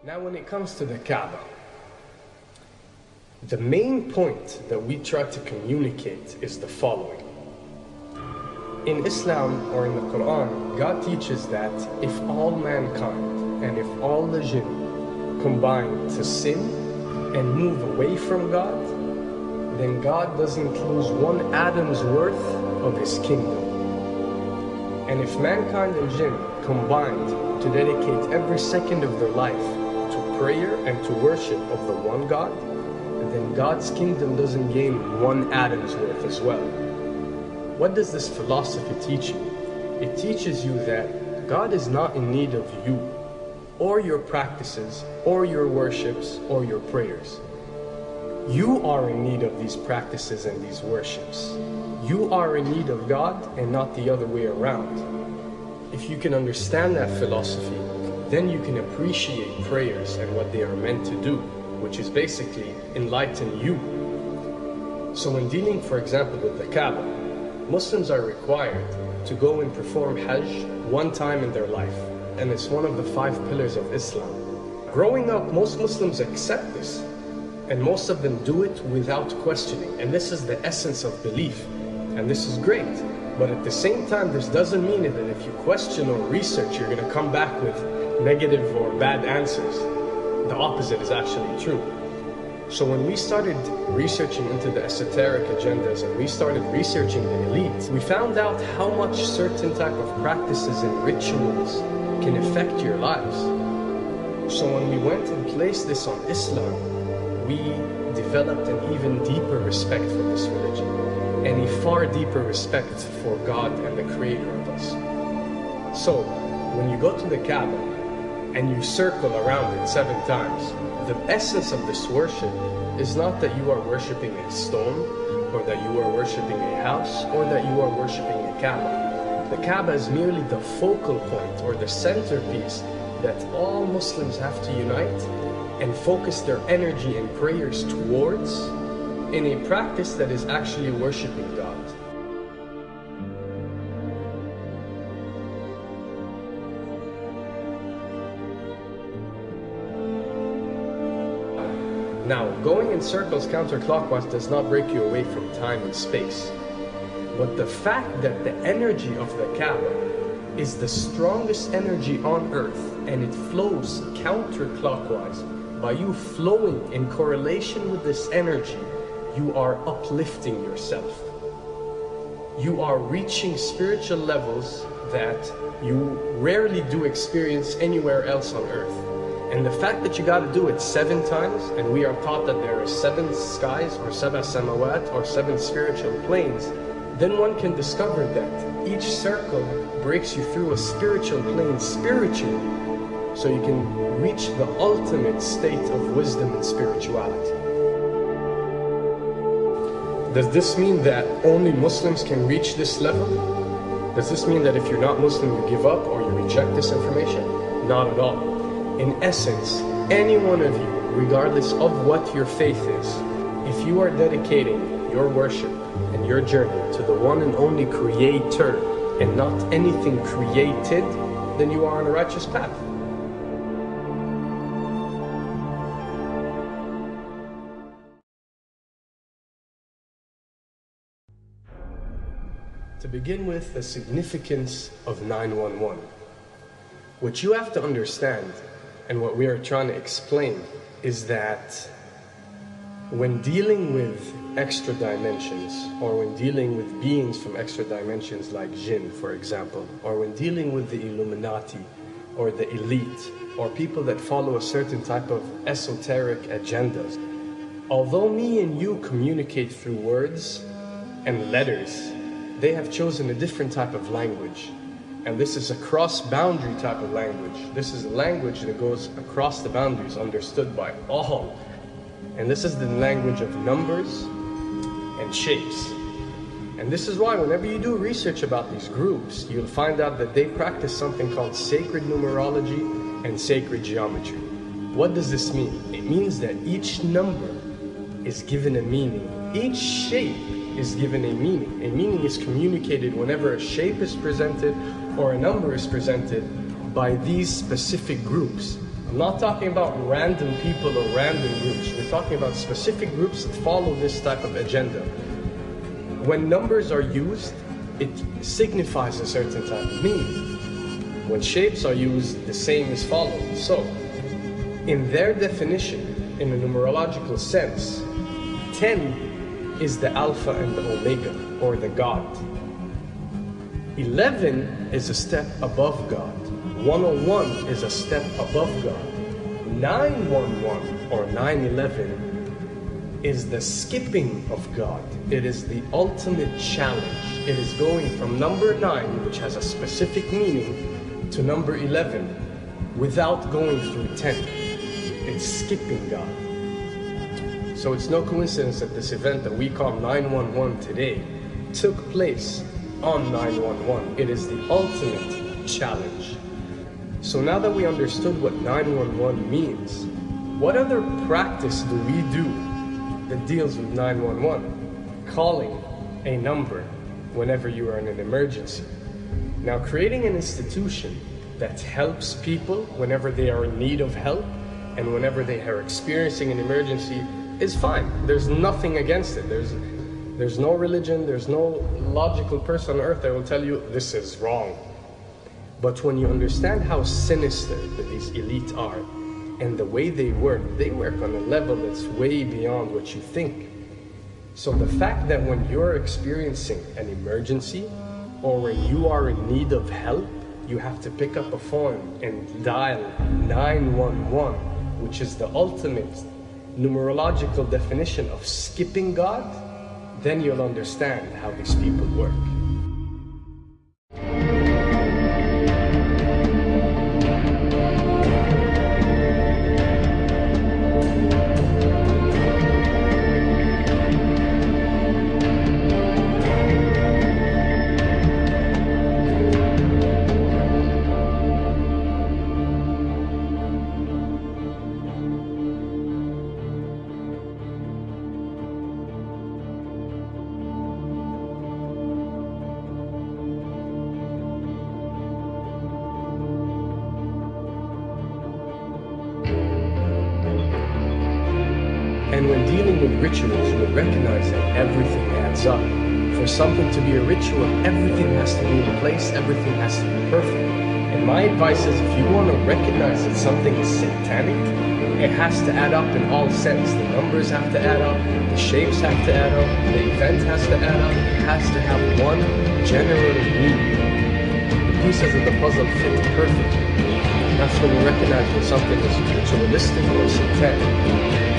Now when it comes to the Kaabah, the main point that we try to communicate is the following. In Islam or in the Quran, God teaches that if all mankind and if all the jinn combine to sin and move away from God, then God doesn't lose one atom's worth of his kingdom. And if mankind and jinn combined to dedicate every second of their life to prayer and to worship of the one God, then God's kingdom doesn't gain one atom's worth as well. What does this philosophy teach you? It teaches you that God is not in need of you, or your practices, or your worships, or your prayers. You are in need of these practices and these worships. You are in need of God and not the other way around. If you can understand that philosophy, then you can appreciate prayers and what they are meant to do, which is basically enlighten you. So when dealing, for example, with the Kaabah, Muslims are required to go and perform Hajj one time in their life, and it's one of the 5 pillars of Islam. Growing up, most Muslims accept this, and most of them do it without questioning, and this is the essence of belief, and this is great. But at the same time, this doesn't mean that if you question or research, you're going to come back with negative or bad answers. The opposite is actually true. So when we started researching into the esoteric agendas and we started researching the elite, we found out how much certain type of practices and rituals can affect your lives. So when we went and placed this on Islam, we developed an even deeper respect for this religion and a far deeper respect for God and the creator of us. So when you go to the Kaabah and you circle around it 7 times, the essence of this worship is not that you are worshiping a stone, or that you are worshiping a house, or that you are worshiping a Kaabah. The Kaabah is merely the focal point or the centerpiece that all Muslims have to unite and focus their energy and prayers towards in a practice that is actually worshiping God. Now, going in circles counterclockwise does not break you away from time and space. But the fact that the energy of the Kaabah is the strongest energy on earth and it flows counterclockwise, by you flowing in correlation with this energy, you are uplifting yourself. You are reaching spiritual levels that you rarely do experience anywhere else on earth. And the fact that you got to do it 7 times, and we are taught that there are 7 skies or 7 samawat or 7 spiritual planes, then one can discover that each circle breaks you through a spiritual plane spiritually, so you can reach the ultimate state of wisdom and spirituality. Does this mean that only Muslims can reach this level? Does this mean that if you're not Muslim, you give up or you reject this information? Not at all. In essence, any one of you, regardless of what your faith is, if you are dedicating your worship and your journey to the one and only Creator and not anything created, then you are on a righteous path. To begin with, the significance of 911. What you have to understand, and what we are trying to explain, is that when dealing with extra dimensions, or when dealing with beings from extra dimensions like jinn, for example, or when dealing with the Illuminati, or the elite, or people that follow a certain type of esoteric agendas, although me and you communicate through words and letters, they have chosen a different type of language. And this is a cross-boundary type of language. This is a language that goes across the boundaries, understood by all. And this is the language of numbers and shapes. And this is why whenever you do research about these groups, you'll find out that they practice something called sacred numerology and sacred geometry. What does this mean? It means that each number is given a meaning. Each shape is given a meaning. A meaning is communicated whenever a shape is presented or a number is presented by these specific groups. I'm not talking about random people or random groups. We're talking about specific groups that follow this type of agenda. When numbers are used, it signifies a certain type of meaning. When shapes are used, the same is followed. So, in their definition, in a numerological sense, 10 is the Alpha and the Omega, or the God. 11 is a step above God. 101 is a step above God. 911 or 911 is the skipping of God. It is the ultimate challenge. It is going from number 9, which has a specific meaning, to number 11 without going through 10. It's skipping God. So it's no coincidence that this event that we call 911 today took place on 911. It is the ultimate challenge. So now that we understood what 911 means, what other practice do we do that deals with 911? Calling a number whenever you are in an emergency. Now, creating an institution that helps people whenever they are in need of help and whenever they are experiencing an emergency is fine. There's nothing against it. There's no religion, there's no logical person on earth that will tell you this is wrong. But when you understand how sinister these elite are and the way they work on a level that's way beyond what you think. So the fact that when you're experiencing an emergency or when you are in need of help, you have to pick up a phone and dial 911, which is the ultimate numerological definition of skipping God, then you'll understand how these people work. And when dealing with rituals, we recognize that everything adds up. For something to be a ritual, everything has to be in place, everything has to be perfect. And my advice is, if you want to recognize that something is satanic, it has to add up in all sense. The numbers have to add up, the shapes have to add up, the event has to add up, it has to have one general meaning. The pieces of the puzzle fit perfectly. That's when we recognize when something is ritualistic or satanic.